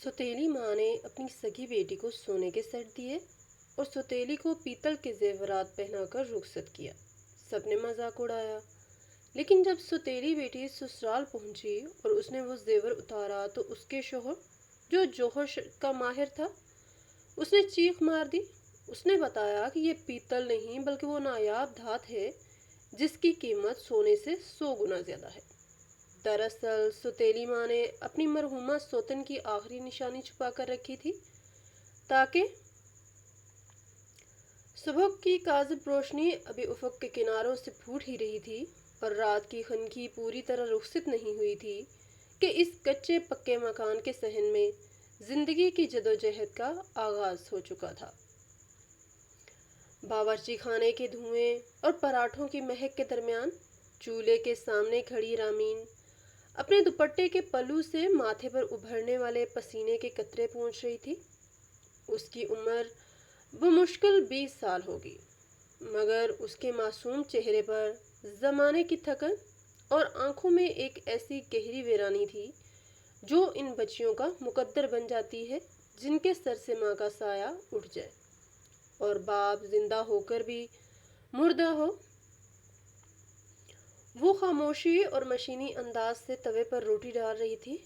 سوتیلی ماں نے اپنی سگی بیٹی کو سونے کے سیٹ دیے اور سوتیلی کو پیتل کے زیورات پہنا کر رخصت کیا۔ سب نے مذاق اڑایا، لیکن جب سوتیلی بیٹی سسرال پہنچی اور اس نے وہ زیور اتارا تو اس کے شوہر، جو جوہر کا ماہر تھا، اس نے چیخ مار دی۔ اس نے بتایا کہ یہ پیتل نہیں بلکہ وہ نایاب دھات ہے جس کی قیمت سونے سے 100 گنا زیادہ ہے۔ دراصل سوتیلی ماں نے اپنی مرحومہ سوتن کی آخری نشانی چھپا کر رکھی تھی تاکہ صبح کی کاذب روشنی ابھی افق کے کناروں سے پھوٹ ہی رہی تھی اور رات کی خنکی پوری طرح رخصت نہیں ہوئی تھی کہ اس کچے پکے مکان کے صحن میں زندگی کی جدوجہد کا آغاز ہو چکا تھا۔ باورچی خانے کے دھوئیں اور پراٹھوں کی مہک کے درمیان چولہے کے سامنے کھڑی رامین اپنے دوپٹے کے پلو سے ماتھے پر ابھرنے والے پسینے کے قطرے پونچھ رہی تھی۔ اس کی عمر بمشکل 20 سال ہوگی، مگر اس کے معصوم چہرے پر زمانے کی تھکن اور آنکھوں میں ایک ایسی گہری ویرانی تھی جو ان بچیوں کا مقدر بن جاتی ہے جن کے سر سے ماں کا سایہ اٹھ جائے اور باپ زندہ ہو کر بھی مردہ ہو۔ وہ خاموشی اور مشینی انداز سے توے پر روٹی ڈال رہی تھی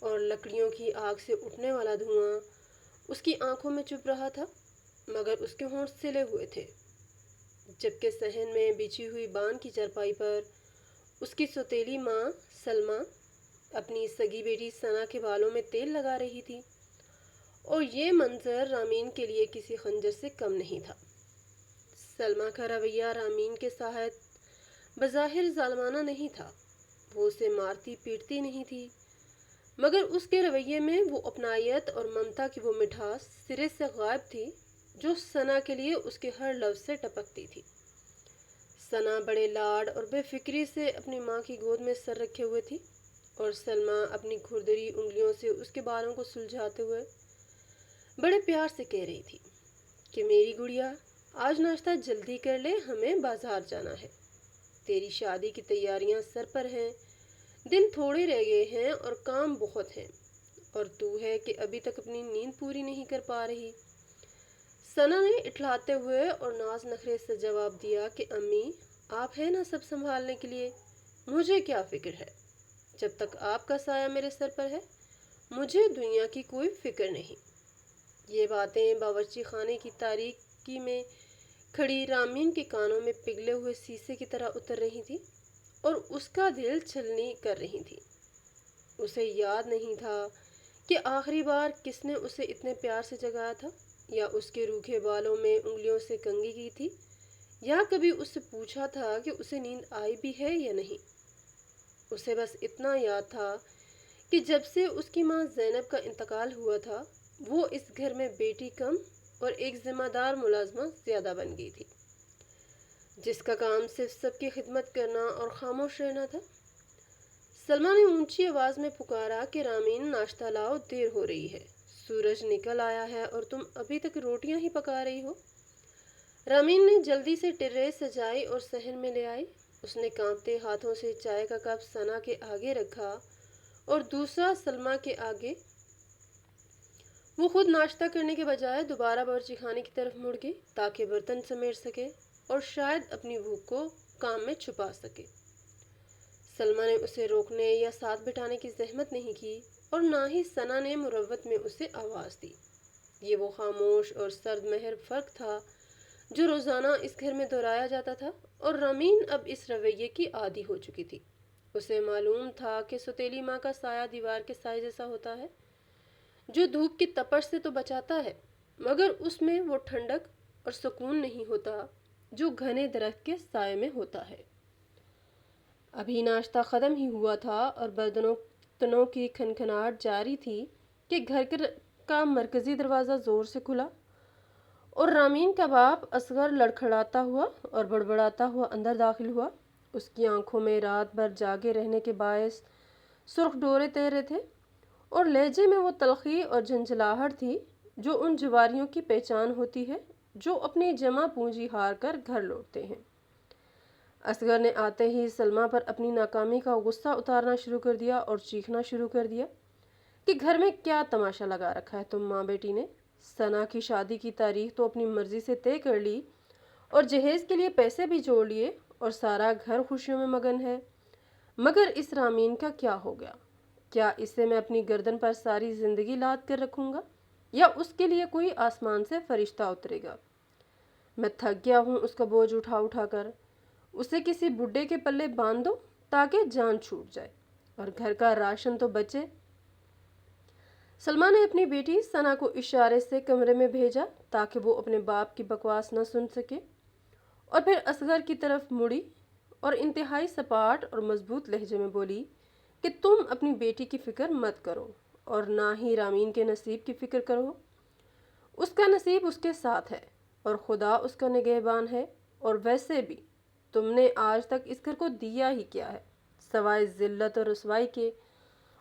اور لکڑیوں کی آگ سے اٹھنے والا دھواں اس کی آنکھوں میں چبھ رہا تھا، مگر اس کے ہونٹ سلے ہوئے تھے۔ جبکہ صحن میں بچھی ہوئی بان کی چارپائی پر اس کی سوتیلی ماں سلمیٰ اپنی سگی بیٹی ثنا کے بالوں میں تیل لگا رہی تھی، اور یہ منظر رامین کے لیے کسی خنجر سے کم نہیں تھا۔ سلمیٰ کا رویہ رامین کے ساتھ بظاہر ظالمانہ نہیں تھا، وہ اسے مارتی پیٹتی نہیں تھی، مگر اس کے رویے میں وہ اپنائیت اور ممتا کی وہ مٹھاس سرے سے غائب تھی جو ثنا کے لیے اس کے ہر لفظ سے ٹپکتی تھی۔ ثنا بڑے لاڈ اور بے فکری سے اپنی ماں کی گود میں سر رکھے ہوئے تھی اور سلمیٰ اپنی کھردری انگلیوں سے اس کے بالوں کو سلجھاتے ہوئے بڑے پیار سے کہہ رہی تھی کہ میری گڑیا، آج ناشتہ جلدی کر لے، ہمیں بازار جانا ہے۔ تیری شادی کی تیاریاں سر پر ہیں، دن تھوڑے رہ گئے ہیں اور کام بہت ہیں، اور تو ہے کہ ابھی تک اپنی نیند پوری نہیں کر پا رہی۔ ثنا نے اٹھلاتے ہوئے اور ناز نخرے سے جواب دیا کہ امی، آپ ہیں نا سب سنبھالنے کے لیے، مجھے کیا فکر ہے؟ جب تک آپ کا سایہ میرے سر پر ہے مجھے دنیا کی کوئی فکر نہیں۔ یہ باتیں باورچی خانے کی تاریکی میں کھڑی رامین کے کانوں میں پگھلے ہوئے سیسے کی طرح اتر رہی تھی اور اس کا دل چھلنی کر رہی تھی۔ اسے یاد نہیں تھا کہ آخری بار کس نے اسے اتنے پیار سے جگایا تھا، یا اس کے روکھے بالوں میں انگلیوں سے کنگھی کی تھی، یا کبھی اس سے پوچھا تھا کہ اسے نیند آئی بھی ہے یا نہیں۔ اسے بس اتنا یاد تھا کہ جب سے اس کی ماں زینب کا انتقال ہوا تھا وہ اس گھر میں بیٹی کم اور ایک ذمہ دار ملازمہ زیادہ بن گئی تھی، جس کا کام صرف سب کی خدمت کرنا اور خاموش رہنا تھا۔ سلمیٰ نے اونچی آواز میں پکارا کہ رامین، ناشتہ لاؤ، دیر ہو رہی ہے، سورج نکل آیا ہے اور تم ابھی تک روٹیاں ہی پکا رہی ہو۔ رامین نے جلدی سے ٹرے سجائی اور صحن میں لے آئی۔ اس نے کانپتے ہاتھوں سے چائے کا کپ ثنا کے آگے رکھا اور دوسرا سلمیٰ کے آگے۔ وہ خود ناشتہ کرنے کے بجائے دوبارہ باورچی خانے کی طرف مڑ گئی تاکہ برتن سمیٹ سکے اور شاید اپنی بھوک کو کام میں چھپا سکے۔ سلمیٰ نے اسے روکنے یا ساتھ بٹھانے کی زحمت نہیں کی اور نہ ہی ثنا نے مروت میں اسے آواز دی۔ یہ وہ خاموش اور سرد مہر فرق تھا جو روزانہ اس گھر میں دہرایا جاتا تھا، اور رامین اب اس رویے کی عادی ہو چکی تھی۔ اسے معلوم تھا کہ سوتیلی ماں کا سایہ دیوار کے سائے جیسا ہوتا ہے جو دھوپ کی تپش سے تو بچاتا ہے، مگر اس میں وہ ٹھنڈک اور سکون نہیں ہوتا جو گھنے درخت کے سائے میں ہوتا ہے۔ ابھی ناشتہ ختم ہی ہوا تھا اور برتنوں کی کھنکھناہٹ جاری تھی کہ گھر کا مرکزی دروازہ زور سے کھلا اور رامین کا باپ اصغر لڑکھڑاتا ہوا اور بڑبڑاتا ہوا اندر داخل ہوا۔ اس کی آنکھوں میں رات بھر جاگے رہنے کے باعث سرخ ڈورے تیرے تھے اور لہجے میں وہ تلخی اور جھنجھلاہٹ تھی جو ان جواریوں کی پہچان ہوتی ہے جو اپنی جمع پونجی ہار کر گھر لوٹتے ہیں۔ اصغر نے آتے ہی سلمیٰ پر اپنی ناکامی کا غصہ اتارنا شروع کر دیا اور چیخنا شروع کر دیا کہ گھر میں کیا تماشا لگا رکھا ہے تم ماں بیٹی نے؟ ثنا کی شادی کی تاریخ تو اپنی مرضی سے طے کر لی اور جہیز کے لیے پیسے بھی جوڑ لیے اور سارا گھر خوشیوں میں مگن ہے، مگر اس رامین کا کیا ہو گیا؟ کیا اسے میں اپنی گردن پر ساری زندگی لاد کر رکھوں گا یا اس کے لیے کوئی آسمان سے فرشتہ اترے گا؟ میں تھک گیا ہوں اس کا بوجھ اٹھا اٹھا کر۔ اسے کسی بڈھے کے پلے باندھ دو تاکہ جان چھوٹ جائے اور گھر کا راشن تو بچے۔ سلمہ نے اپنی بیٹی ثنا کو اشارے سے کمرے میں بھیجا تاکہ وہ اپنے باپ کی بکواس نہ سن سکے، اور پھر اصغر کی طرف مڑی اور انتہائی سپاٹ اور مضبوط لہجے میں بولی کہ تم اپنی بیٹی کی فکر مت کرو اور نہ ہی رامین کے نصیب کی فکر کرو۔ اس کا نصیب اس کے ساتھ ہے اور خدا اس کا نگہبان ہے، اور ویسے بھی تم نے آج تک اس گھر کو دیا ہی کیا ہے سوائے ذلت اور رسوائی کے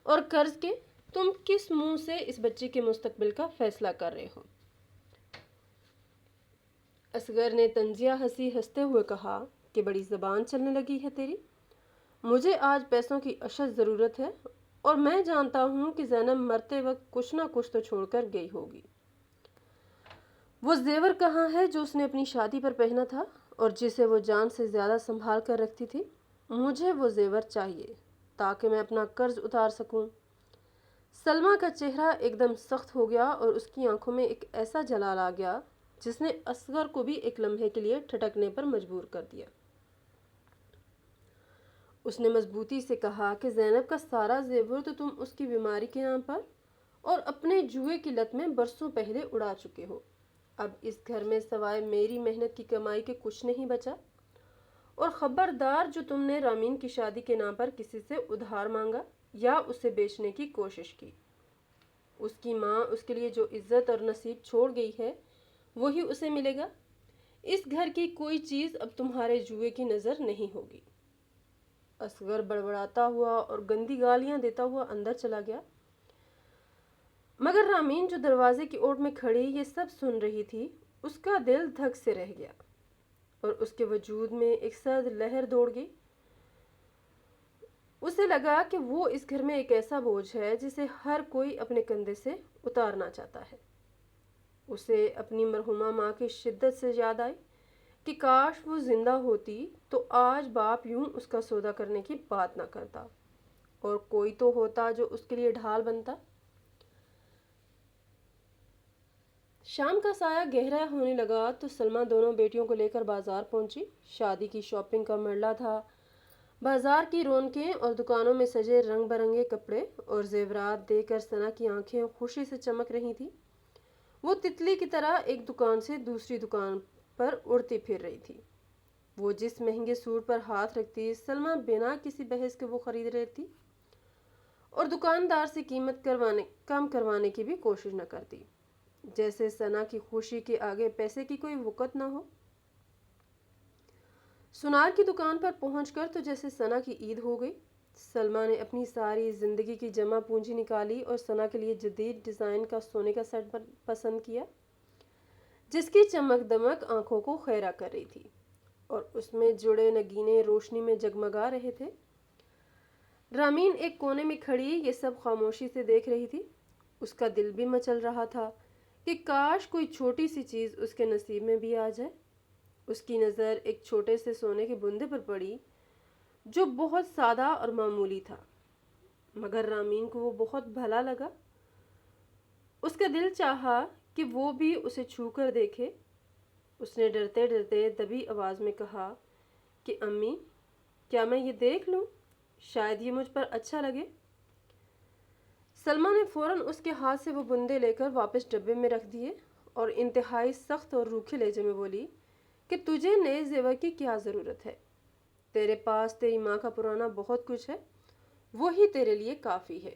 اور قرض کے؟ تم کس منہ سے اس بچے کے مستقبل کا فیصلہ کر رہے ہو؟ اصغر نے طنزیہ ہنسی ہنستے ہوئے کہا کہ بڑی زبان چلنے لگی ہے تیری۔ مجھے آج پیسوں کی اشد ضرورت ہے اور میں جانتا ہوں کہ زینب مرتے وقت کچھ نہ کچھ تو چھوڑ کر گئی ہوگی۔ وہ زیور کہاں ہے جو اس نے اپنی شادی پر پہنا تھا اور جسے وہ جان سے زیادہ سنبھال کر رکھتی تھی؟ مجھے وہ زیور چاہیے تاکہ میں اپنا قرض اتار سکوں۔ سلمہ کا چہرہ ایک دم سخت ہو گیا اور اس کی آنکھوں میں ایک ایسا جلال آ گیا جس نے اصغر کو بھی ایک لمحے کے لیے ٹھٹکنے پر مجبور کر دیا۔ اس نے مضبوطی سے کہا کہ زینب کا سارا زیور تو تم اس کی بیماری کے نام پر اور اپنے جوئے کی لت میں برسوں پہلے اڑا چکے ہو۔ اب اس گھر میں سوائے میری محنت کی کمائی کے کچھ نہیں بچا، اور خبردار جو تم نے رامین کی شادی کے نام پر کسی سے ادھار مانگا یا اسے بیچنے کی کوشش کی، اس کی ماں اس کے لیے جو عزت اور نصیب چھوڑ گئی ہے وہی اسے ملے گا۔ اس گھر کی کوئی چیز اب تمہارے جوئے کی نظر نہیں ہوگی۔ اصغر بڑبڑاتا ہوا اور گندی گالیاں دیتا ہوا اندر چلا گیا، مگر رامین جو دروازے کی اوٹ میں کھڑی یہ سب سن رہی تھی، اس کا دل دھک سے رہ گیا اور اس کے وجود میں ایک سرد لہر دوڑ گئی۔ اسے لگا کہ وہ اس گھر میں ایک ایسا بوجھ ہے جسے ہر کوئی اپنے کندھے سے اتارنا چاہتا ہے۔ اسے اپنی مرحومہ ماں کی شدت سے یاد آئی کہ کاش وہ زندہ ہوتی تو آج باپ یوں اس کا سودا کرنے کی بات نہ کرتا اور کوئی تو ہوتا جو اس کے لیے ڈھال بنتا۔ شام کا سایہ گہرا ہونے لگا تو سلمہ دونوں بیٹیوں کو لے کر بازار پہنچی۔ شادی کی شاپنگ کا مرلہ تھا۔ بازار کی رونقیں اور دکانوں میں سجے رنگ برنگے کپڑے اور زیورات دیکھ کر ثنا کی آنکھیں خوشی سے چمک رہی تھیں۔ وہ تتلی کی طرح ایک دکان سے دوسری دکان پر اڑتی پھر رہی تھی۔ وہ جس مہنگے سوٹ پر ہاتھ رکھتی، سلمہ بنا کسی بحث کے وہ خرید لیتی اور دکاندار سے قیمت کم کروانے کی بھی کوشش نہ کرتی، جیسے ثنا کی خوشی کے آگے پیسے کی کوئی وقت نہ ہو۔ سنار کی دکان پر پہنچ کر تو جیسے ثنا کی عید ہو گئی۔ سلمہ نے اپنی ساری زندگی کی جمع پونجی نکالی اور ثنا کے لیے جدید ڈیزائن کا سونے کا سیٹ پسند کیا جس کی چمک دمک آنکھوں کو خیرہ کر رہی تھی اور اس میں جڑے نگینے روشنی میں جگمگا رہے تھے۔ رامین ایک کونے میں کھڑی یہ سب خاموشی سے دیکھ رہی تھی۔ اس کا دل بھی مچل رہا تھا کہ کاش کوئی چھوٹی سی چیز اس کے نصیب میں بھی آ جائے۔ اس کی نظر ایک چھوٹے سے سونے کے بندے پر پڑی جو بہت سادہ اور معمولی تھا، مگر رامین کو وہ بہت بھلا لگا۔ اس کا دل چاہا کہ وہ بھی اسے چھو کر دیکھے۔ اس نے ڈرتے ڈرتے دبی آواز میں کہا کہ امی، کیا میں یہ دیکھ لوں؟ شاید یہ مجھ پر اچھا لگے۔ سلمہ نے فوراً اس کے ہاتھ سے وہ بندے لے کر واپس ڈبے میں رکھ دیے اور انتہائی سخت اور روکھے لہجے میں بولی کہ تجھے نئے زیور کی کیا ضرورت ہے؟ تیرے پاس تیری ماں کا پرانا بہت کچھ ہے، وہی تیرے لیے کافی ہے۔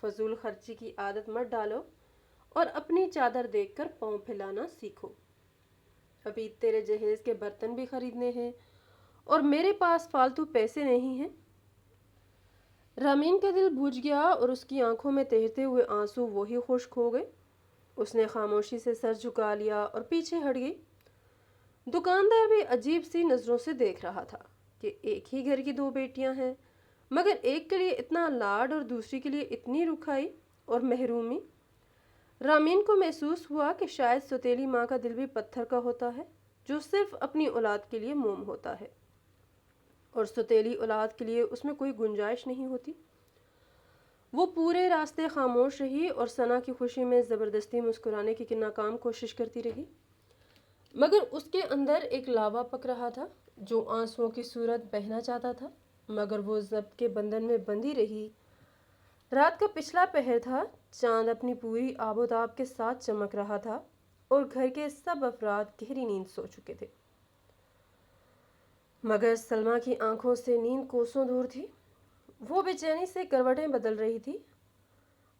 فضول خرچی کی عادت مت ڈالو اور اپنی چادر دیکھ کر پاؤں پھیلانا سیکھو۔ ابھی تیرے جہیز کے برتن بھی خریدنے ہیں اور میرے پاس فالتو پیسے نہیں ہیں۔ رامین کا دل بوجھ گیا اور اس کی آنکھوں میں تیرتے ہوئے آنسو وہی خشک ہو گئے۔ اس نے خاموشی سے سر جھکا لیا اور پیچھے ہٹ گئی۔ دکاندار بھی عجیب سی نظروں سے دیکھ رہا تھا کہ ایک ہی گھر کی دو بیٹیاں ہیں، مگر ایک کے لیے اتنا لاڈ اور دوسری کے لیے اتنی رکھائی اور محرومی۔ رامین کو محسوس ہوا کہ شاید سوتیلی ماں کا دل بھی پتھر کا ہوتا ہے جو صرف اپنی اولاد کے لیے موم ہوتا ہے، اور سوتیلی اولاد کے لیے اس میں کوئی گنجائش نہیں ہوتی۔ وہ پورے راستے خاموش رہی اور ثنا کی خوشی میں زبردستی مسکرانے کی ناکام کوشش کرتی رہی، مگر اس کے اندر ایک لاوا پک رہا تھا جو آنسوؤں کی صورت بہنا چاہتا تھا، مگر وہ ضبط کے بندھن میں بندھی رہی۔ رات کا پچھلا پہر تھا، چاند اپنی پوری آب و تاب کے ساتھ چمک رہا تھا اور گھر کے سب افراد گہری نیند سو چکے تھے، مگر سلمیٰ کی آنکھوں سے نیند کوسوں دور تھی۔ وہ بے چینی سے کروٹیں بدل رہی تھی۔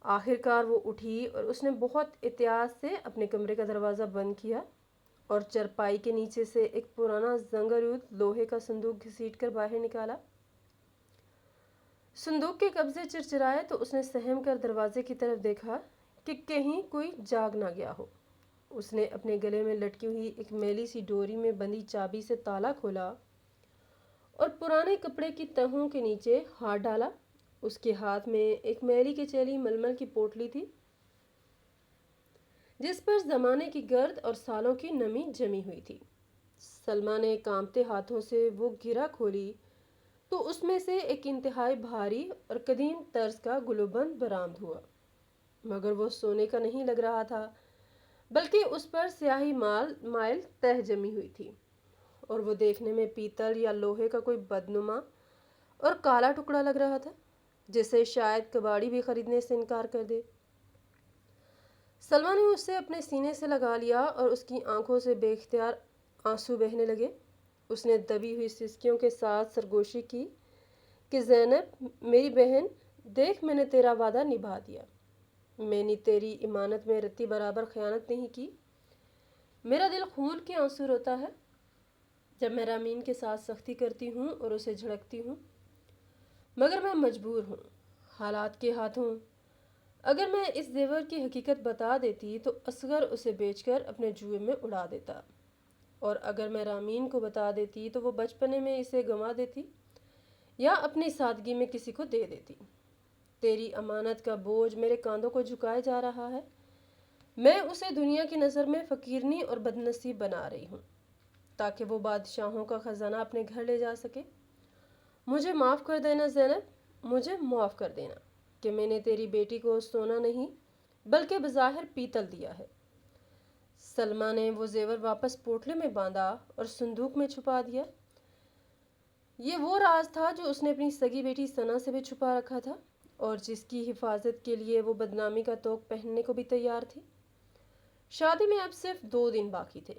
آخر کار وہ اٹھی اور اس نے بہت احتیاط سے اپنے کمرے کا دروازہ بند کیا اور چرپائی کے نیچے سے ایک پرانا زنگارود لوہے کا صندوق گھسیٹ کر باہر نکالا۔ صندوق کے قبضے چرچرائے تو اس نے سہم کر دروازے کی طرف دیکھا کہ کہیں کوئی جاگ نہ گیا ہو۔ اس نے اپنے گلے میں لٹکی ہوئی ایک میلی سی ڈوری میں بندھی چابی سے تالا کھولا اور پرانے کپڑے کی تہوں کے نیچے ہاتھ ڈالا۔ اس کے ہاتھ میں ایک میلی کچیلی ململ کی پوٹلی تھی جس پر زمانے کی گرد اور سالوں کی نمی جمی ہوئی تھی۔ سلمیٰ نے کانپتے ہاتھوں سے وہ گرہ کھولی تو اس میں سے ایک انتہائی بھاری اور قدیم طرز کا گلوبند برآمد ہوا، مگر وہ سونے کا نہیں لگ رہا تھا، بلکہ اس پر سیاہی مائل تہ جمی ہوئی تھی، اور وہ دیکھنے میں پیتل یا لوہے کا کوئی بدنما اور کالا ٹکڑا لگ رہا تھا جسے شاید کباڑی بھی خریدنے سے انکار کر دے۔ سلمیٰ نے اسے اپنے سینے سے لگا لیا اور اس کی آنکھوں سے بے اختیار آنسو بہنے لگے۔ اس نے دبی ہوئی سسکیوں کے ساتھ سرگوشی کی کہ زینب میری بہن، دیکھ میں نے تیرا وعدہ نبھا دیا، میں نے تیری امانت میں رتی برابر خیانت نہیں کی۔ میرا دل خون کے آنسو روتا ہے جب میں رامین کے ساتھ سختی کرتی ہوں اور اسے جھڑکتی ہوں، مگر میں مجبور ہوں حالات کے ہاتھوں۔ اگر میں اس زیور کی حقیقت بتا دیتی تو اصغر اسے بیچ کر اپنے جوئے میں اڑا دیتا، اور اگر میں رامین کو بتا دیتی تو وہ بچپنے میں اسے گنوا دیتی یا اپنی سادگی میں کسی کو دے دیتی۔ تیری امانت کا بوجھ میرے کاندھوں کو جھکائے جا رہا ہے۔ میں اسے دنیا کی نظر میں فقیرنی اور بدنصیب بنا رہی ہوں تاکہ وہ بادشاہوں کا خزانہ اپنے گھر لے جا سکے۔ مجھے معاف کر دینا زینب، مجھے معاف کر دینا کہ میں نے تیری بیٹی کو سونا نہیں بلکہ بظاہر پیتل دیا ہے۔ سلمیٰ نے وہ زیور واپس پوٹلے میں باندھا اور صندوق میں چھپا دیا۔ یہ وہ راز تھا جو اس نے اپنی سگی بیٹی ثنا سے بھی چھپا رکھا تھا اور جس کی حفاظت کے لیے وہ بدنامی کا طوق پہننے کو بھی تیار تھی۔ شادی میں اب صرف 2 دن باقی تھے۔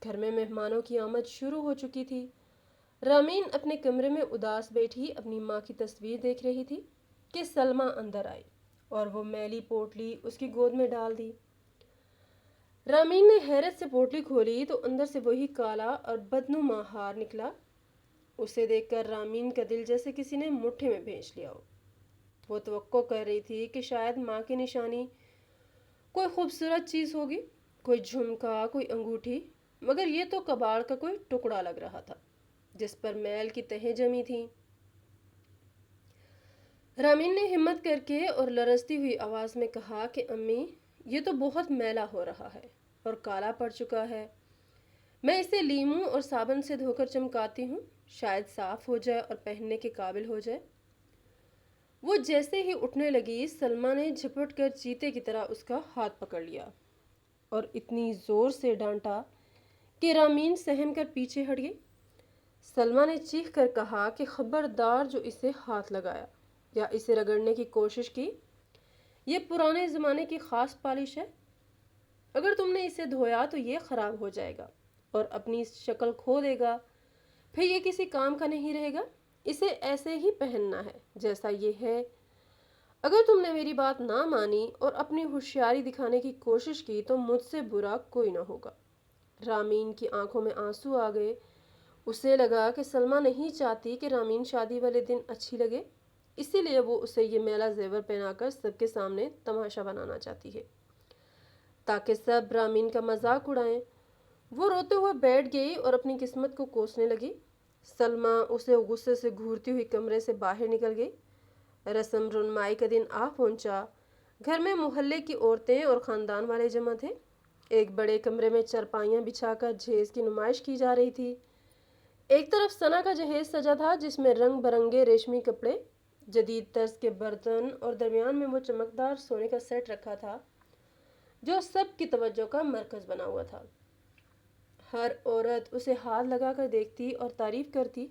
گھر میں مہمانوں کی آمد شروع ہو چکی تھی۔ رامین اپنے کمرے میں اداس بیٹھی اپنی ماں کی تصویر دیکھ رہی تھی کہ سلمیٰ اندر آئی اور وہ میلی پوٹلی اس کی گود میں ڈال دی۔ رامین نے حیرت سے پوٹلی کھولی تو اندر سے وہی کالا اور بدنما ہار نکلا۔ اسے دیکھ کر رامین کا دل جیسے کسی نے مٹھی میں بھینچ لیا ہو۔ وہ توقع کر رہی تھی کہ شاید ماں کی نشانی کوئی خوبصورت چیز ہوگی، کوئی جھمکا، کوئی انگوٹھی، مگر یہ تو کباڑ کا کوئی ٹکڑا لگ رہا تھا جس پر میل کی تہیں جمی تھیں۔ رامین نے ہمت کر کے اور لرزتی ہوئی آواز میں کہا کہ امی، یہ تو بہت میلا ہو رہا ہے اور کالا پڑ چکا ہے، میں اسے لیموں اور صابن سے دھو کر چمکاتی ہوں، شاید صاف ہو جائے اور پہننے کے قابل ہو جائے۔ وہ جیسے ہی اٹھنے لگی، سلمیٰ نے جھپٹ کر چیتے کی طرح اس کا ہاتھ پکڑ لیا اور اتنی زور سے ڈانٹا کہ رامین سہم کر پیچھے ہٹ گئی۔ سلمیٰ نے چیخ کر کہا کہ خبردار جو اسے ہاتھ لگایا یا اسے رگڑنے کی کوشش کی، یہ پرانے زمانے کی خاص پالش ہے، اگر تم نے اسے دھویا تو یہ خراب ہو جائے گا اور اپنی شکل کھو دے گا، پھر یہ کسی کام کا نہیں رہے گا، اسے ایسے ہی پہننا ہے جیسا یہ ہے۔ اگر تم نے میری بات نہ مانی اور اپنی ہوشیاری دکھانے کی کوشش کی تو مجھ سے برا کوئی نہ ہوگا۔ رامین کی آنکھوں میں آنسو آ گئے۔ اسے لگا کہ سلمیٰ نہیں چاہتی کہ رامین شادی والے دن اچھی لگے، اسی لیے وہ اسے یہ میلا زیور پہنا کر سب کے سامنے تماشا بنانا چاہتی ہے تاکہ سب رامین کا مذاق اڑائیں۔ وہ روتے ہوئے بیٹھ گئی اور اپنی قسمت کو کوسنے لگی۔ سلمیٰ اسے غصے سے گھورتی ہوئی کمرے سے باہر نکل گئی۔ رسم رونمائی کا دن آ پہنچا۔ گھر میں محلے کی عورتیں اور خاندان والے جمع تھے۔ ایک بڑے کمرے میں چرپائیاں بچھا کر جہیز کی نمائش کی جا رہی تھی۔ ایک طرف ثنا کا جہیز سجا تھا جس میں رنگ برنگے ریشمی کپڑے، جدید طرز کے برتن اور درمیان میں وہ چمکدار سونے کا سیٹ رکھا تھا جو سب کی توجہ کا مرکز بنا ہوا تھا۔ ہر عورت اسے ہاتھ لگا کر دیکھتی اور تعریف کرتی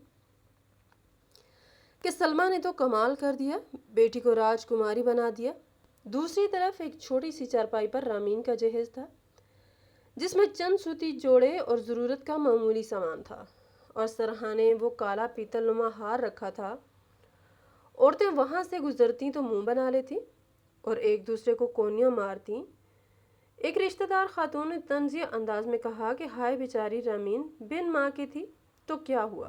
کہ سلمیٰ نے تو کمال کر دیا، بیٹی کو راجکماری بنا دیا۔ دوسری طرف ایک چھوٹی سی چارپائی پر رامین کا جہیز تھا جس میں چند سوتی جوڑے اور ضرورت کا معمولی سامان تھا، اور سرہانے وہ کالا پیتل نما ہار رکھا تھا۔ عورتیں وہاں سے گزرتی تو منہ بنا لیتی اور ایک دوسرے کو کونیاں مارتی۔ ایک رشتہ دار خاتون نے طنزیہ انداز میں کہا کہ ہائے بیچاری رامین، بن ماں کی تھی تو کیا ہوا،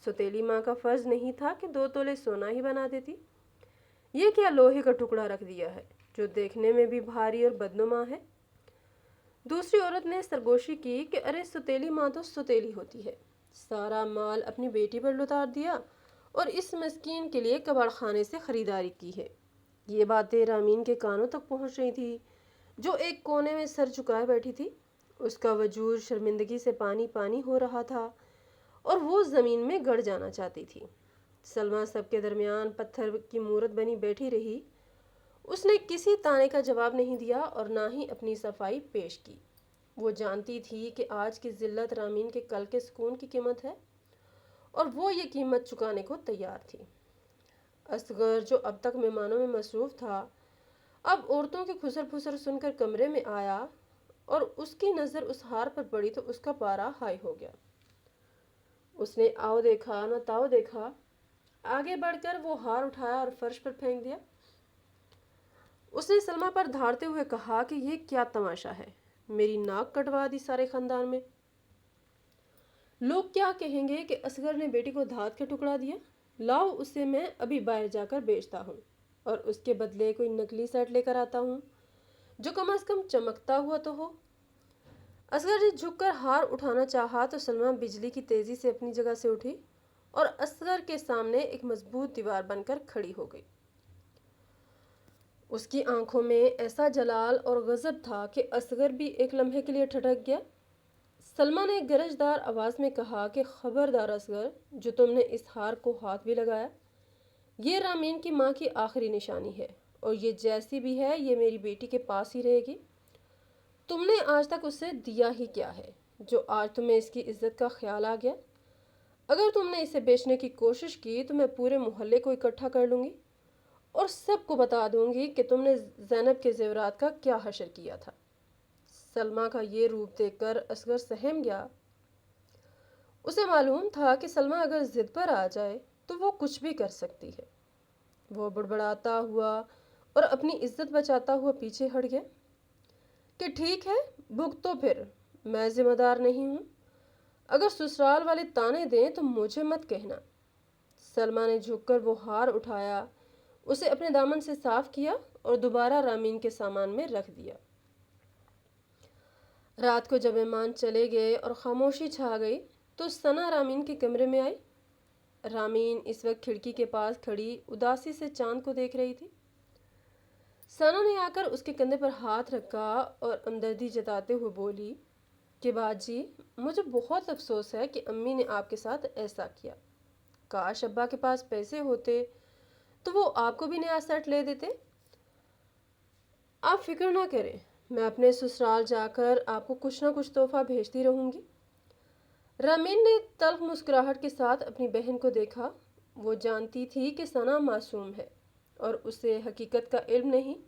سوتیلی ماں کا فرض نہیں تھا کہ 2 تولے سونا ہی بنا دیتی؟ یہ کیا لوہے کا ٹکڑا رکھ دیا ہے جو دیکھنے میں بھی بھاری اور بدنما ہے؟ دوسری عورت نے سرگوشی کی کہ ارے سوتیلی ماں تو سوتیلی ہوتی ہے، سارا مال اپنی بیٹی پر لتار دیا اور اس مسکین کے لیے کباڑ خانے سے خریداری کی ہے۔ یہ باتیں رامین کے کانوں تک پہنچ رہی تھی جو ایک کونے میں سر جھکائے بیٹھی تھی۔ اس کا وجود شرمندگی سے پانی پانی ہو رہا تھا اور وہ زمین میں گڑ جانا چاہتی تھی۔ سلمیٰ سب کے درمیان پتھر کی مورت بنی بیٹھی رہی۔ اس نے کسی طعنے کا جواب نہیں دیا اور نہ ہی اپنی صفائی پیش کی۔ وہ جانتی تھی کہ آج کی ذلت رامین کے کل کے سکون کی قیمت ہے اور وہ یہ قیمت چکانے کو تیار تھی۔ اصغر جو اب تک مہمانوں میں مصروف تھا اب عورتوں کے کھسر پھسر سن کر کمرے میں آیا اور اس کی نظر اس ہار پر پڑی تو اس کا پارا ہائی ہو گیا۔ اس نے آؤ دیکھا نہ تاؤ دیکھا، آگے بڑھ کر وہ ہار اٹھایا اور فرش پر پھینک دیا۔ اس نے سلمیٰ پر دھاڑتے ہوئے کہا کہ یہ کیا تماشا ہے، میری ناک کٹوا دی سارے خاندان میں۔ لوگ کیا کہیں گے کہ اصغر نے بیٹی کو دھات کا ٹکڑا دیا؟ لاؤ اسے میں ابھی باہر جا کر بیچتا ہوں اور اس کے بدلے کوئی نکلی سیٹ لے کر آتا ہوں جو کم از کم چمکتا ہوا تو ہو۔ اصغر نے جھک کر ہار اٹھانا چاہا تو سلمیٰ بجلی کی تیزی سے اپنی جگہ سے اٹھی اور اصغر کے سامنے ایک مضبوط دیوار بن کر کھڑی ہو گئی۔ اس کی آنکھوں میں ایسا جلال اور غضب تھا کہ اصغر بھی ایک لمحے کے لیے ٹھٹک گیا۔ سلمیٰ نے گرجدار آواز میں کہا کہ خبردار اصغر، جو تم نے اس ہار کو ہاتھ بھی لگایا، یہ رامین کی ماں کی آخری نشانی ہے اور یہ جیسی بھی ہے یہ میری بیٹی کے پاس ہی رہے گی۔ تم نے آج تک اسے دیا ہی کیا ہے جو آج تمہیں اس کی عزت کا خیال آ گیا؟ اگر تم نے اسے بیچنے کی کوشش کی تو میں پورے محلے کو اکٹھا کر لوں گی اور سب کو بتا دوں گی کہ تم نے زینب کے زیورات کا کیا حشر کیا تھا۔ سلمیٰ کا یہ روپ دیکھ کر اصغر سہم گیا۔ اسے معلوم تھا کہ سلمیٰ اگر ضد پر آ جائے تو وہ کچھ بھی کر سکتی ہے۔ وہ بڑبڑاتا ہوا اور اپنی عزت بچاتا ہوا پیچھے ہٹ گیا کہ ٹھیک ہے، بھگتو پھر، میں ذمہ دار نہیں ہوں۔ اگر سسرال والے تانے دیں تو مجھے مت کہنا۔ سلمیٰ نے جھک کر وہ ہار اٹھایا، اسے اپنے دامن سے صاف کیا اور دوبارہ رامین کے سامان میں رکھ دیا۔ رات کو جب مہمان چلے گئے اور خاموشی چھا گئی تو ثنا رامین کے کمرے میں آئی۔ رامین اس وقت کھڑکی کے پاس کھڑی اداسی سے چاند کو دیکھ رہی تھی۔ ثنا نے آ کر اس کے کندھے پر ہاتھ رکھا اور ہمدردی جتاتے ہوئے بولی کہ باجی، مجھے بہت افسوس ہے کہ امی نے آپ کے ساتھ ایسا کیا۔ کاش ابا کے پاس پیسے ہوتے تو وہ آپ کو بھی نیا سیٹ لے دیتے۔ آپ فکر نہ کریں، میں اپنے سسرال جا کر آپ کو کچھ نہ کچھ تحفہ بھیجتی رہوں گی۔ رامین نے تلخ مسکراہٹ کے ساتھ اپنی بہن کو دیکھا۔ وہ جانتی تھی کہ ثنا معصوم ہے اور اسے حقیقت کا علم نہیں۔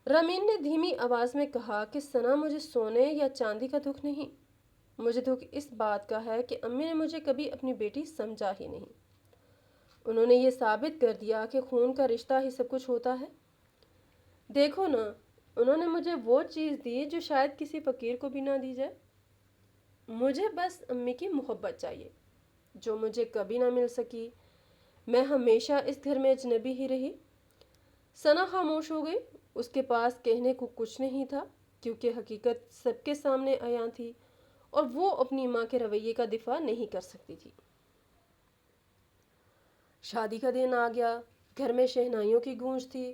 رامین نے دھیمی آواز میں کہا کہ ثنا، مجھے سونے یا چاندی کا دکھ نہیں، مجھے دکھ اس بات کا ہے کہ امی نے مجھے کبھی اپنی بیٹی سمجھا ہی نہیں۔ انہوں نے یہ ثابت کر دیا کہ خون کا رشتہ ہی سب کچھ ہوتا ہے۔ دیکھو نا، انہوں نے مجھے وہ چیز دی جو شاید کسی فقیر کو بھی نہ دی جائے۔ مجھے بس امی کی محبت چاہیے جو مجھے کبھی نہ مل سکی۔ میں ہمیشہ اس گھر میں اجنبی ہی رہی۔ ثنا خاموش ہو گئی۔ اس کے پاس کہنے کو کچھ نہیں تھا کیونکہ حقیقت سب کے سامنے عیاں تھی اور وہ اپنی ماں کے رویے کا دفاع نہیں کر سکتی تھی۔ شادی کا دن آ گیا۔ گھر میں شہنائیوں کی گونج تھی۔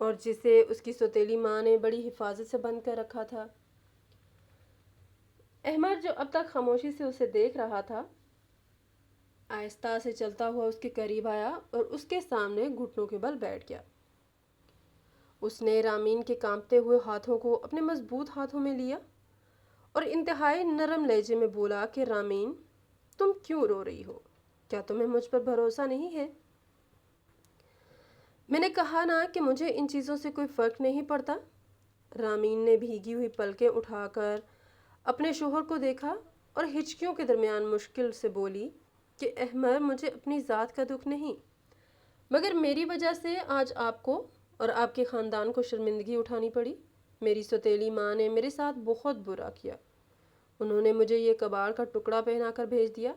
اور جسے اس کی سوتیلی ماں نے بڑی حفاظت سے بند کر رکھا تھا۔ احمر جو اب تک خاموشی سے اسے دیکھ رہا تھا، آہستہ سے چلتا ہوا اس کے قریب آیا اور اس کے سامنے گھٹنوں کے بل بیٹھ گیا۔ اس نے رامین کے کانپتے ہوئے ہاتھوں کو اپنے مضبوط ہاتھوں میں لیا اور انتہائی نرم لہجے میں بولا کہ رامین، تم کیوں رو رہی ہو؟ کیا تمہیں مجھ پر بھروسہ نہیں ہے؟ میں نے کہا نا کہ مجھے ان چیزوں سے کوئی فرق نہیں پڑتا۔ رامین نے بھیگی ہوئی پلکیں اٹھا کر اپنے شوہر کو دیکھا اور ہچکیوں کے درمیان مشکل سے بولی کہ احمر، مجھے اپنی ذات کا دکھ نہیں، مگر میری وجہ سے آج آپ کو اور آپ کے خاندان کو شرمندگی اٹھانی پڑی۔ میری سوتیلی ماں نے میرے ساتھ بہت برا کیا۔ انہوں نے مجھے یہ کباڑ کا ٹکڑا پہنا کر بھیج دیا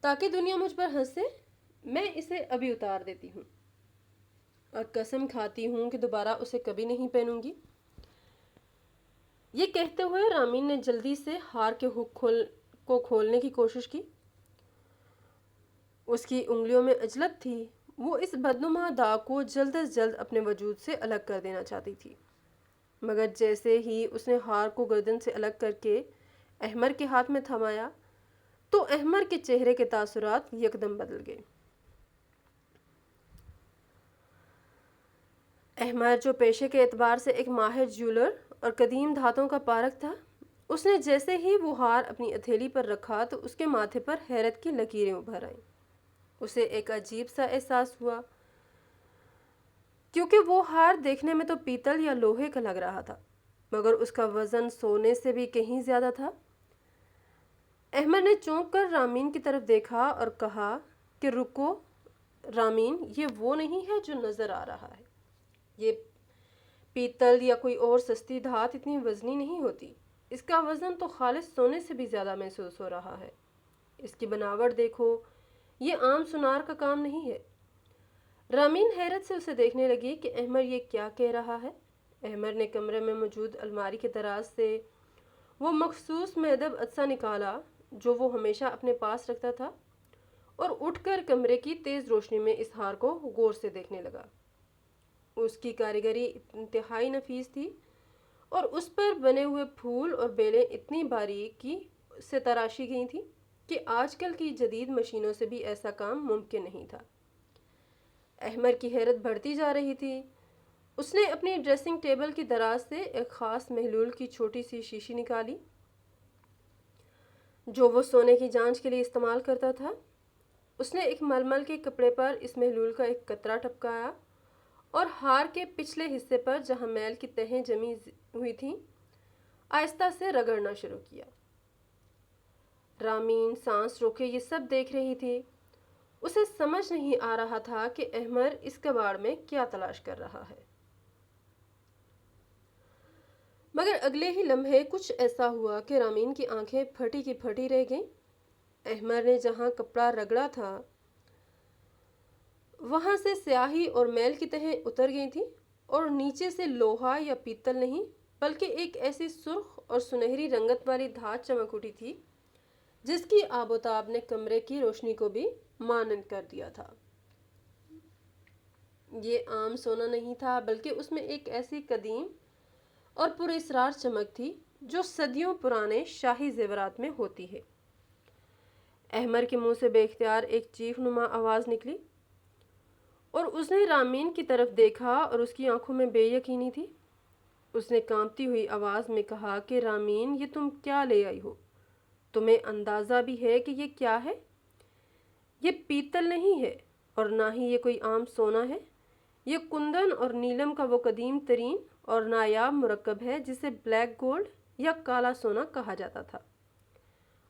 تاکہ دنیا مجھ پر ہنسے۔ میں اسے ابھی اتار دیتی ہوں اور قسم کھاتی ہوں کہ دوبارہ اسے کبھی نہیں پہنوں گی۔ یہ کہتے ہوئے رامین نے جلدی سے ہار کے ہک کو کھولنے کی کوشش کی۔ اس کی انگلیوں میں عجلت تھی، وہ اس بدنما داغ کو جلد از جلد اپنے وجود سے الگ کر دینا چاہتی تھی، مگر جیسے ہی اس نے ہار کو گردن سے الگ کر کے احمر کے ہاتھ میں تھمایا تو احمر کے چہرے کے تاثرات یکدم بدل گئے۔ احمر جو پیشے کے اعتبار سے ایک ماہر جیولر اور قدیم دھاتوں کا پارکھ تھا، اس نے جیسے ہی وہ ہار اپنی ہتھیلی پر رکھا تو اس کے ماتھے پر حیرت کی لکیریں ابھر آئیں۔ اسے ایک عجیب سا احساس ہوا، کیونکہ وہ ہار دیکھنے میں تو پیتل یا لوہے کا لگ رہا تھا، مگر اس کا وزن سونے سے بھی کہیں زیادہ تھا۔ احمر نے چونک کر رامین کی طرف دیکھا اور کہا کہ رکو رامین، یہ وہ نہیں ہے جو نظر آ رہا ہے۔ یہ پیتل یا کوئی اور سستی دھات اتنی وزنی نہیں ہوتی، اس کا وزن تو خالص سونے سے بھی زیادہ محسوس ہو رہا ہے۔ اس کی بناوٹ دیکھو، یہ عام سونار کا کام نہیں ہے۔ رامین حیرت سے اسے دیکھنے لگی کہ احمر یہ کیا کہہ رہا ہے۔ احمر نے کمرے میں موجود الماری کے دراز سے وہ مخصوص معدب عدسہ نکالا جو وہ ہمیشہ اپنے پاس رکھتا تھا اور اٹھ کر کمرے کی تیز روشنی میں اس ہار کو غور سے دیکھنے لگا۔ اس کی کاریگری انتہائی نفیس تھی اور اس پر بنے ہوئے پھول اور بیلیں اتنی باریکی سے تراشی گئی تھیں کہ آج کل کی جدید مشینوں سے بھی ایسا کام ممکن نہیں تھا۔ احمر کی حیرت بڑھتی جا رہی تھی۔ اس نے اپنی ڈریسنگ ٹیبل کی دراز سے ایک خاص محلول کی چھوٹی سی شیشی نکالی جو وہ سونے کی جانچ کے لیے استعمال کرتا تھا۔ اس نے ایک ململ کے کپڑے پر اس محلول کا ایک قطرہ ٹپکایا اور ہار کے پچھلے حصے پر جہاں میل کی تہیں جمی ہوئی تھیں آہستہ سے رگڑنا شروع کیا۔ رامین سانس روکے یہ سب دیکھ رہی تھی۔ اسے سمجھ نہیں آ رہا تھا کہ احمر اس کباڑ میں کیا تلاش کر رہا ہے، مگر اگلے ہی لمحے کچھ ایسا ہوا کہ رامین کی آنکھیں پھٹی کی پھٹی رہ گئیں۔ احمر نے جہاں کپڑا رگڑا تھا وہاں سے سیاہی اور میل کی تہیں اتر گئی تھیں اور نیچے سے لوہا یا پیتل نہیں بلکہ ایک ایسی سرخ اور سنہری رنگت والی دھات چمک اٹھی تھی جس کی آب و تاب نے کمرے کی روشنی کو بھی مانند کر دیا تھا۔ یہ عام سونا نہیں تھا بلکہ اس میں ایک ایسی قدیم اور پراسرار چمک تھی جو صدیوں پرانے شاہی زیورات میں ہوتی ہے۔ احمر کے منہ سے بے اختیار ایک چیخ نما آواز نکلی اور اس نے رامین کی طرف دیکھا اور اس کی آنکھوں میں بے یقینی تھی۔ اس نے کانپتی ہوئی آواز میں کہا کہ رامین، یہ تم کیا لے آئی ہو؟ تمہیں اندازہ بھی ہے کہ یہ کیا ہے؟ یہ پیتل نہیں ہے اور نہ ہی یہ کوئی عام سونا ہے۔ یہ کندن اور نیلم کا وہ قدیم ترین اور نایاب مرکب ہے جسے بلیک گولڈ یا کالا سونا کہا جاتا تھا،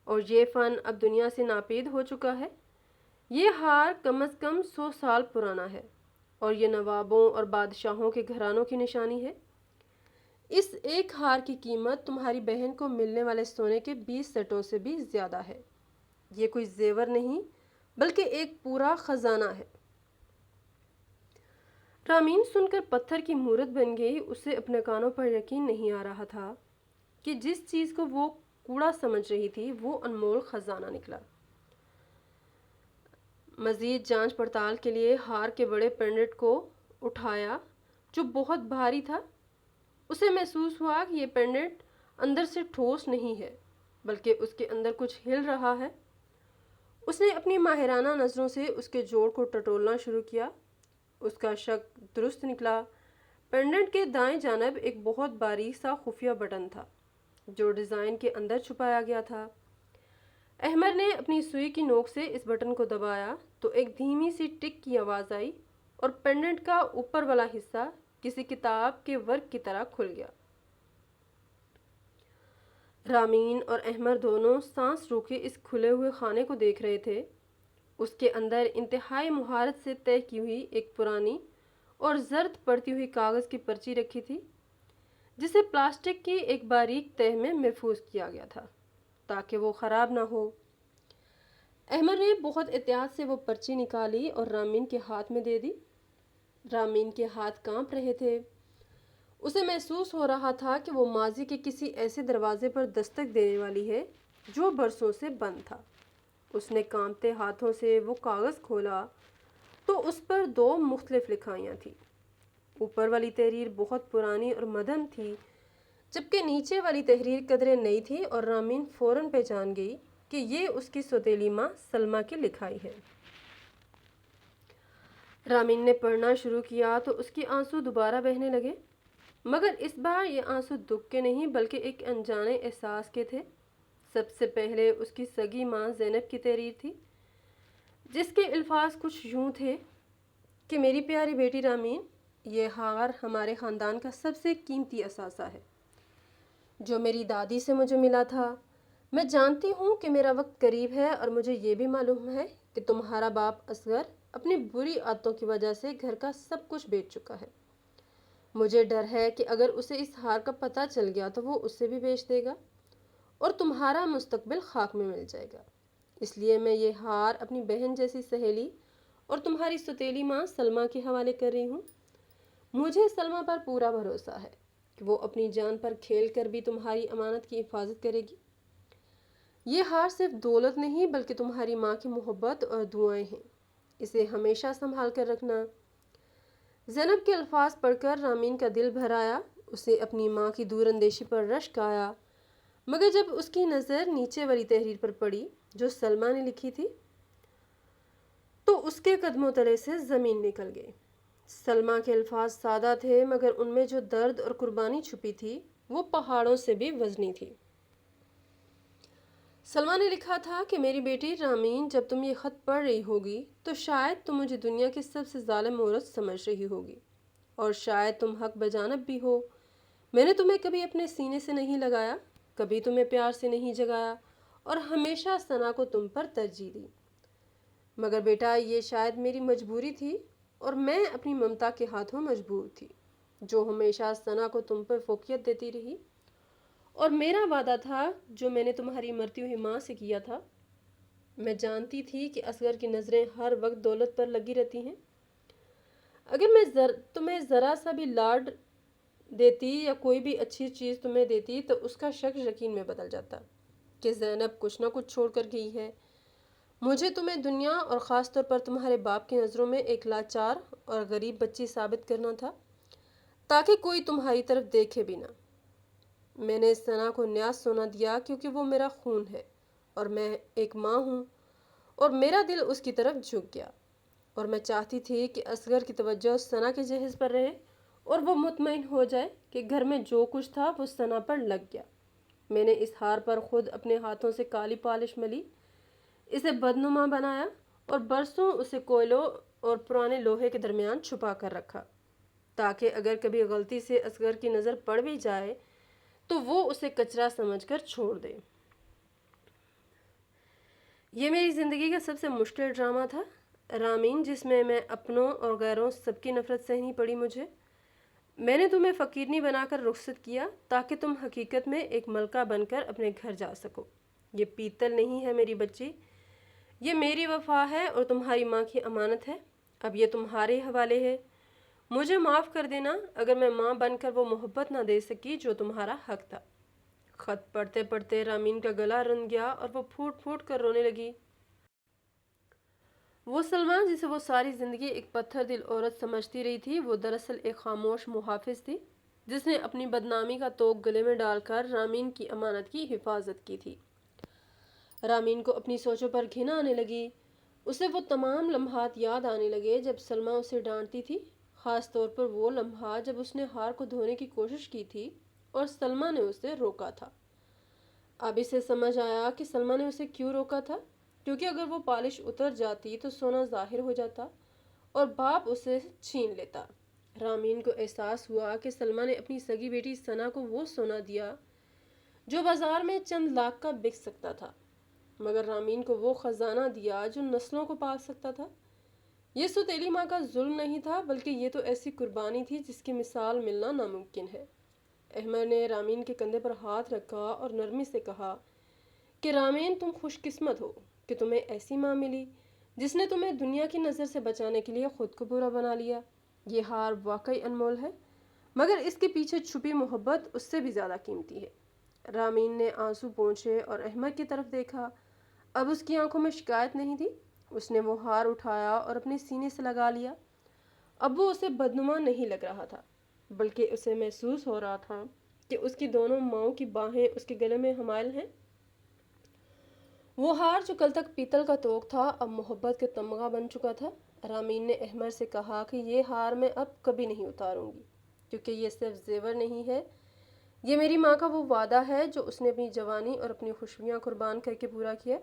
اور یہ فن اب دنیا سے ناپید ہو چکا ہے۔ یہ ہار کم از کم 100 سال پرانا ہے اور یہ نوابوں اور بادشاہوں کے گھرانوں کی نشانی ہے۔ اس ایک ہار کی قیمت تمہاری بہن کو ملنے والے سونے کے 20 سیٹوں سے بھی زیادہ ہے۔ یہ کوئی زیور نہیں بلکہ ایک پورا خزانہ ہے۔ رامین سن کر پتھر کی مورت بن گئی۔ اسے اپنے کانوں پر یقین نہیں آ رہا تھا کہ جس چیز کو وہ کوڑا سمجھ رہی تھی وہ انمول خزانہ نکلا۔ مزید جانچ پڑتال کے لیے ہار کے بڑے پینڈنٹ کو اٹھایا جو بہت بھاری تھا۔ اسے محسوس ہوا کہ یہ پینڈنٹ اندر سے ٹھوس نہیں ہے بلکہ اس کے اندر کچھ ہل رہا ہے۔ اس نے اپنی ماہرانہ نظروں سے اس کے جوڑ کو ٹٹولنا شروع کیا۔ اس کا شک درست نکلا۔ پینڈنٹ کے دائیں جانب ایک بہت باریک سا خفیہ بٹن تھا جو ڈیزائن کے اندر چھپایا گیا تھا۔ احمد نے اپنی سوئی کی نوک سے اس بٹن کو دبایا تو ایک دھیمی سی ٹک کی آواز آئی اور پینڈنٹ کا اوپر والا حصہ کسی کتاب کے ورق کی طرح کھل گیا۔ رامین اور احمد دونوں سانس روکے اس کھلے ہوئے خانے کو دیکھ رہے تھے۔ اس کے اندر انتہائی مہارت سے طے کی ہوئی ایک پرانی اور زرد پڑتی ہوئی کاغذ کی پرچی رکھی تھی جسے پلاسٹک کی ایک باریک تہ میں محفوظ کیا گیا تھا تاکہ وہ خراب نہ ہو۔ احمد نے بہت احتیاط سے وہ پرچی نکالی اور رامین کے ہاتھ میں دے دی۔ رامین کے ہاتھ کانپ رہے تھے۔ اسے محسوس ہو رہا تھا کہ وہ ماضی کے کسی ایسے دروازے پر دستک دینے والی ہے جو برسوں سے بند تھا۔ اس نے کانپتے ہاتھوں سے وہ کاغذ کھولا تو اس پر 2 مختلف لکھائیاں تھیں۔ اوپر والی تحریر بہت پرانی اور مدھم تھی جبکہ نیچے والی تحریر قدرے نئی تھی اور رامین فوراً پہچان گئی کہ یہ اس کی سوتیلی ماں سلمیٰ کی لکھائی ہے۔ رامین نے پڑھنا شروع کیا تو اس کے آنسو دوبارہ بہنے لگے، مگر اس بار یہ آنسو دکھ کے نہیں بلکہ ایک انجانے احساس کے تھے۔ سب سے پہلے اس کی سگی ماں زینب کی تحریر تھی جس کے الفاظ کچھ یوں تھے کہ میری پیاری بیٹی رامین، یہ ہار ہمارے خاندان کا سب سے قیمتی اثاثہ ہے جو میری دادی سے مجھے ملا تھا۔ میں جانتی ہوں کہ میرا وقت قریب ہے اور مجھے یہ بھی معلوم ہے کہ تمہارا باپ اصغر اپنی بری عادتوں کی وجہ سے گھر کا سب کچھ بیچ چکا ہے۔ مجھے ڈر ہے کہ اگر اسے اس ہار کا پتہ چل گیا تو وہ اسے بھی بیچ دے گا اور تمہارا مستقبل خاک میں مل جائے گا۔ اس لیے میں یہ ہار اپنی بہن جیسی سہیلی اور تمہاری سوتیلی ماں سلمیٰ کے حوالے کر رہی ہوں۔ مجھے سلمیٰ پر پورا بھروسہ ہے کہ وہ اپنی جان پر کھیل کر بھی تمہاری امانت کی حفاظت کرے گی۔ یہ ہار صرف دولت نہیں بلکہ تمہاری ماں کی محبت اور دعائیں ہیں۔ اسے ہمیشہ سنبھال کر رکھنا۔ زینب کے الفاظ پڑھ کر رامین کا دل بھر آیا۔ اسے اپنی ماں کی دور اندیشی پر رشک آیا، مگر جب اس کی نظر نیچے والی تحریر پر پڑی جو سلمیٰ نے لکھی تھی تو اس کے قدموں تلے سے زمین نکل گئی۔ سلمیٰ کے الفاظ سادہ تھے مگر ان میں جو درد اور قربانی چھپی تھی وہ پہاڑوں سے بھی وزنی تھی۔ سلمیٰ نے لکھا تھا کہ میری بیٹی رامین، جب تم یہ خط پڑھ رہی ہوگی تو شاید تم مجھے دنیا کی سب سے ظالم عورت سمجھ رہی ہوگی اور شاید تم حق بجانب بھی ہو۔ میں نے تمہیں کبھی اپنے سینے سے نہیں لگایا، کبھی تمہیں پیار سے نہیں جگایا اور ہمیشہ ثنا کو تم پر ترجیح دی، مگر بیٹا یہ شاید میری مجبوری تھی اور میں اپنی ممتا کے ہاتھوں مجبور تھی جو ہمیشہ ثنا کو تم پر فوقیت دیتی رہی، اور میرا وعدہ تھا جو میں نے تمہاری مرتی ہوئی ماں سے کیا تھا۔ میں جانتی تھی کہ اصغر کی نظریں ہر وقت دولت پر لگی رہتی ہیں۔ اگر میں تمہیں ذرا سا بھی لاڈ دیتی یا کوئی بھی اچھی چیز تمہیں دیتی تو اس کا شک یقین میں بدل جاتا کہ زینب کچھ نہ کچھ چھوڑ کر گئی ہے۔ مجھے تمہیں دنیا اور خاص طور پر تمہارے باپ کی نظروں میں ایک لاچار اور غریب بچی ثابت کرنا تھا تاکہ کوئی تمہاری طرف دیکھے بھی نہ۔ میں نے ثنا کو نیا سونا دیا کیونکہ وہ میرا خون ہے اور میں ایک ماں ہوں، اور میرا دل اس کی طرف جھک گیا اور میں چاہتی تھی کہ اصغر کی توجہ ثنا کے جہیز پر رہے اور وہ مطمئن ہو جائے کہ گھر میں جو کچھ تھا وہ ثنا پر لگ گیا۔ میں نے اس ہار پر خود اپنے ہاتھوں سے کالی پالش ملی، اسے بدنما بنایا اور برسوں اسے کوئلوں اور پرانے لوہے کے درمیان چھپا کر رکھا تاکہ اگر کبھی غلطی سے اصغر کی نظر پڑ بھی جائے تو وہ اسے کچرا سمجھ کر چھوڑ دے۔ یہ میری زندگی کا سب سے مشکل ڈرامہ تھا رامین، جس میں اپنوں اور غیروں سب کی نفرت سہنی پڑی مجھے۔ میں نے تمہیں فقیرنی بنا کر رخصت کیا تاکہ تم حقیقت میں ایک ملکہ بن کر اپنے گھر جا سکو۔ یہ پیتل نہیں ہے میری بچی، یہ میری وفا ہے اور تمہاری ماں کی امانت ہے۔ اب یہ تمہارے حوالے ہے۔ مجھے معاف کر دینا اگر میں ماں بن کر وہ محبت نہ دے سکی جو تمہارا حق تھا۔ خط پڑھتے پڑھتے رامین کا گلا رن گیا اور وہ پھوٹ پھوٹ کر رونے لگی۔ وہ سلمہ جسے وہ ساری زندگی ایک پتھر دل عورت سمجھتی رہی تھی، وہ دراصل ایک خاموش محافظ تھی جس نے اپنی بدنامی کا توق گلے میں ڈال کر رامین کی امانت کی حفاظت کی تھی۔ رامین کو اپنی سوچوں پر گھن آنے لگی۔ اسے وہ تمام لمحات یاد آنے لگے جب سلمہ اسے ڈانٹتی تھی، خاص طور پر وہ لمحہ جب اس نے ہار کو دھونے کی کوشش کی تھی اور سلمہ نے اسے روکا تھا۔ اب اسے سمجھ آیا کہ سلمہ نے اسے کیوں روکا تھا، کیونکہ اگر وہ پالش اتر جاتی تو سونا ظاہر ہو جاتا اور باپ اسے چھین لیتا۔ رامین کو احساس ہوا کہ سلمہ نے اپنی سگی بیٹی ثنا کو وہ سونا دیا جو بازار میں چند لاکھ کا بک سکتا تھا، مگر رامین کو وہ خزانہ دیا جو نسلوں کو پال سکتا تھا۔ یہ سوتیلی ماں کا ظلم نہیں تھا، بلکہ یہ تو ایسی قربانی تھی جس کی مثال ملنا ناممکن ہے۔ احمد نے رامین کے کندھے پر ہاتھ رکھا اور نرمی سے کہا کہ رامین، تم خوش قسمت ہو کہ تمہیں ایسی ماں ملی جس نے تمہیں دنیا کی نظر سے بچانے کے لیے خود کو برا بنا لیا۔ یہ ہار واقعی انمول ہے، مگر اس کے پیچھے چھپی محبت اس سے بھی زیادہ قیمتی ہے۔ رامین نے آنسو پونچھے اور احمد کی طرف دیکھا۔ اب اس کی آنکھوں میں شکایت نہیں تھی۔ اس نے وہ ہار اٹھایا اور اپنے سینے سے لگا لیا۔ اب وہ اسے بدنما نہیں لگ رہا تھا، بلکہ اسے محسوس ہو رہا تھا کہ اس کی دونوں ماؤں کی باہیں اس کے گلے میں حمائل ہیں۔ وہ ہار جو کل تک پیتل کا توق تھا اب محبت کا تمغہ بن چکا تھا۔ رامین نے احمد سے کہا کہ یہ ہار میں اب کبھی نہیں اتاروں گی، کیونکہ یہ صرف زیور نہیں ہے، یہ میری ماں کا وہ وعدہ ہے جو اس نے اپنی جوانی اور اپنی خوشبویاں قربان کر کے پورا کیا۔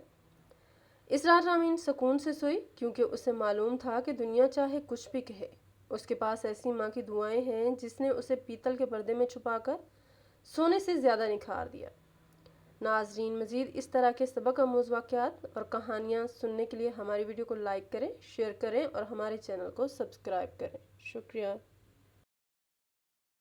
اس رات رامین سکون سے سوئی، کیونکہ اسے معلوم تھا کہ دنیا چاہے کچھ بھی کہے، اس کے پاس ایسی ماں کی دعائیں ہیں جس نے اسے پیتل کے پردے میں چھپا کر سونے سے زیادہ نکھار دیا۔ ناظرین، مزید اس طرح کے سبق آموز واقعات اور کہانیاں سننے کے لیے ہماری ویڈیو کو لائک کریں، شیئر کریں اور ہمارے چینل کو سبسکرائب کریں۔ شکریہ۔